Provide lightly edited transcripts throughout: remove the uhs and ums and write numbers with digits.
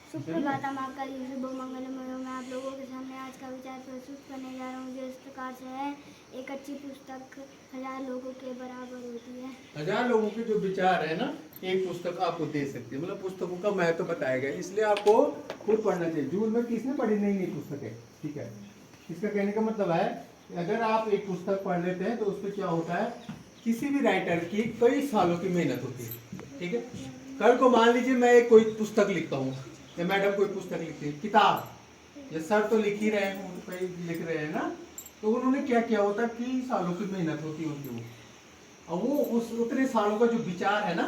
सुप्रभात, महाकाल शुभ मंगलमय। मैं आप लोगों के सामने आज का विचार प्रस्तुत करने जा रहा हूँ, जो इस प्रकार से है। एक अच्छी पुस्तक 1000 लोगों के बराबर होती है। 1000 लोगों के जो विचार है ना, एक पुस्तक आपको दे सकती है। मतलब पुस्तकों का महत्व बताया गया, इसलिए आपको खुद पढ़ना चाहिए। जून में किसने पढ़ी नई नई पुस्तक है, ठीक है। इसका कहने का मतलब है कि अगर आप एक पुस्तक पढ़ लेते हैं तो उसमें क्या होता है, किसी भी राइटर की कई सालों की मेहनत होती है, ठीक है। कल को मान लीजिए मैं एक कोई पुस्तक लिखता हूँ या मैडम कोई पुस्तक लिखती है, किताब या सर तो लिख ही रहे हैं, कई लिख रहे हैं ना, तो उन्होंने क्या किया होता है, कई सालों की मेहनत होती है उनकी। और वो उस उतने सालों का जो विचार है ना,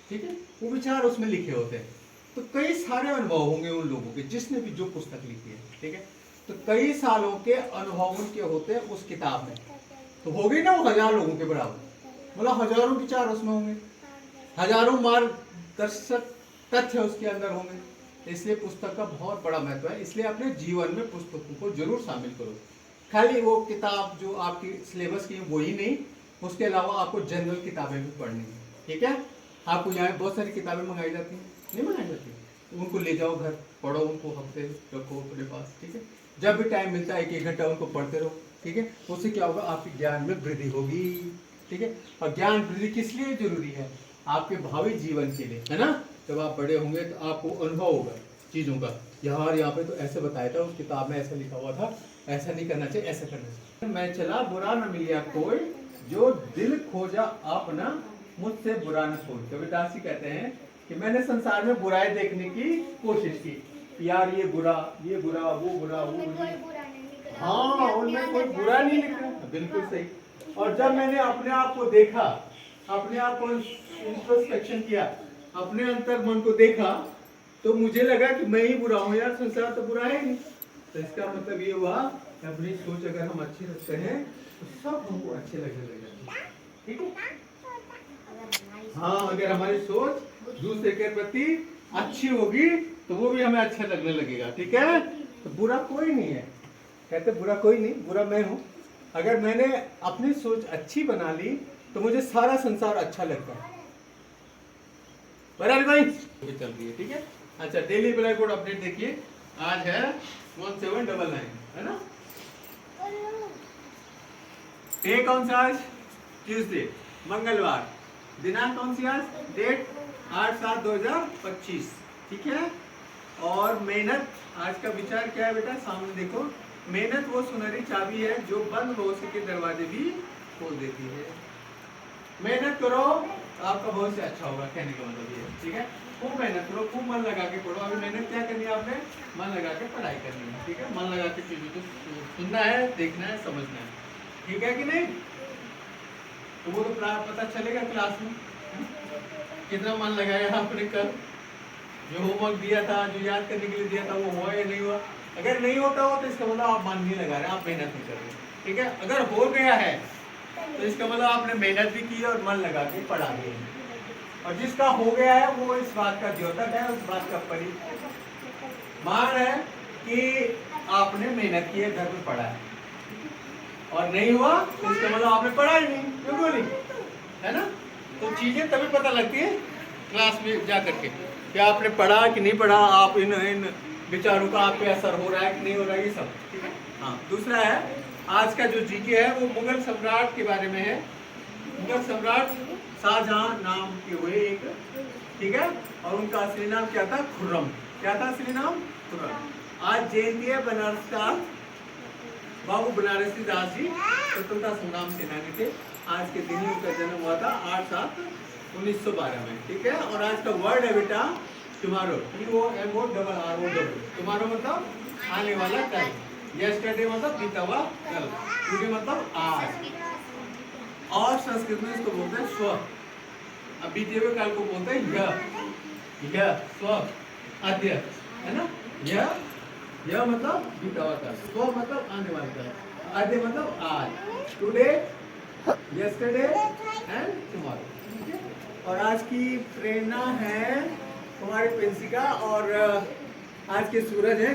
ठीक है, वो विचार उसमें लिखे होते हैं। तो कई सारे अनुभव होंगे उन लोगों के जिसने भी जो पुस्तक लिखी है, ठीक है। तो कई सालों के अनुभव उनके होते हैं उस किताब में, तो हो गई ना वो 1000 लोगों के बराबर। मतलब हजारों विचार उसमें होंगे, हजारों मार्गदर्शक तथ्य उसके अंदर होंगे। इसलिए पुस्तक का बहुत बड़ा महत्व है। इसलिए अपने जीवन में पुस्तकों को जरूर शामिल करो। खाली वो किताब जो आपकी सिलेबस की वही नहीं, उसके अलावा आपको जनरल किताबें भी पढ़नी है, ठीक है। आपको यहाँ बहुत सारी किताबें मंगाई जाती हैं, नहीं मंगाई जाती, तो उनको ले जाओ घर, पढ़ो उनको, हफ्ते रखो अपने पास, ठीक है। जब भी टाइम मिलता है 1-1 घंटा उनको पढ़ते रहो, ठीक है। उससे क्या होगा, आपके ज्ञान में वृद्धि होगी, ठीक है। और ज्ञान वृद्धि किस लिए जरूरी है, आपके भावी जीवन के लिए, है ना। जब आप बड़े होंगे तो आपको अनुभव होगा चीज़ों का, यार यहाँ पे तो ऐसे बताया था, उस किताब में ऐसा लिखा हुआ था, ऐसा नहीं करना चाहिए, ऐसा करना चाहिए। मैं चला बुरा न मिलिया कोई, जो दिल खोजा अपना, मुझसे बुरा न कोई। कबीरदास जी कहते हैं कि मैंने संसार में बुराई देखने की कोशिश की, यार ये बुरा, वो बुरा, वो हाँ, उनमें कोई बुरा नहीं लिखा, बिल्कुल सही। और जब मैंने अपने आप को देखा, अपने आप को इंट्रोस्पेक्शन किया, अपने अंतर मन को देखा, तो मुझे लगा कि मैं ही बुरा हूँ, यार संसार तो बुरा है नहीं। तो इसका मतलब ये हुआ कि अपनी सोच अगर हम अच्छी रखते हैं तो सब हमको अच्छे लगने लगेगा, ठीक है। हाँ, अगर हमारी सोच दूसरे के प्रति अच्छी होगी तो वो भी हमें अच्छा लगने लगेगा, ठीक है। तो बुरा कोई नहीं है, कहते बुरा कोई नहीं, बुरा मैं हूँ। अगर मैंने अपनी सोच अच्छी बना ली तो मुझे सारा संसार अच्छा लगता है, बराबर भाई चल रही है, ठीक है। अच्छा, डेली ब्लैक बोर्ड अपडेट देखिए, आज है 1799, है ना। डे कौन सा आज, ट्यूसडे, मंगलवार। दिनांक कौन सी आज, डेट 8/7/2025, ठीक है। और मेहनत, आज का विचार क्या है बेटा, सामने देखो। मेहनत वो सुनहरी चाबी है जो बंद भविष्य के दरवाजे भी खोल देती है। मेहनत करो तो आपका भविष्य अच्छा होगा, कहने का मतलब ये है, ठीक है। खूब मेहनत करो, खूब मन लगा के पढ़ो। अभी मेहनत क्या करनी है आपने, मन लगा के पढ़ाई करनी है, ठीक है। मन लगा के चीजों को सुनना है, देखना है, समझना है, ठीक है कि नहीं। तो वो तो पता चलेगा क्लास में कितना मन लगाया आपने कल, जो होमवर्क दिया था, जो याद करने के लिए दिया था, वो हुआ या नहीं हुआ। अगर नहीं होता हो तो इसका मतलब आप मन नहीं लगा रहे, आप मेहनत नहीं कर रहे, ठीक है। अगर हो गया है तो इसका मतलब आपने मेहनत भी की और मन लगा के पढ़ा भी है। और जिसका हो गया है वो इस बात का द्योतक है, उस बात का परिमाण है कि आपने मेहनत की है, घर में पढ़ा है। और नहीं हुआ तो इसका मतलब आपने पढ़ा ही नहीं, क्यों बोली, है ना। तो चीजें तभी पता लगती है क्लास में जा करके कि आपने पढ़ा कि नहीं पढ़ा, आप इन विचारों का आप पे असर हो रहा है कि नहीं हो रहा है, ये सब, ठीक है। हाँ, दूसरा है आज का जो जीके है वो मुगल सम्राट के बारे में है। मुगल सम्राट शाहजहां नाम के हुए एक, ठीक है। और उनका असली नाम क्या था, खुर्रम। क्या था असली नाम, खुर्रम। आज जयंती है बनारस का, बाबू बनारसी दास जी स्वतंत्रता संग्राम सेनानी थे। आज के दिन ही उनका जन्म हुआ था 8/7/1912 में, ठीक है। और आज का वर्ड है बेटा टुमारो, TOMORROW। टुमारो मतलब आने वाला कल, यस्टरडे मतलब बीता हुआ कल, टुडे मतलब आज। और संस्कृत में इसको बोलते हैं स्व, अब बीते हुए काल को बोलते हैं यह स्व, आद्य, है ना। यह मतलब बीता हुआ कल, स्व मतलब आने वाला कल, आद्य मतलब आज, टुडे, यस्टरडे एंड टुमारो, ठीक है। और आज की प्रेरणा है हमारे प्रिंसिका, और आज के सूरज है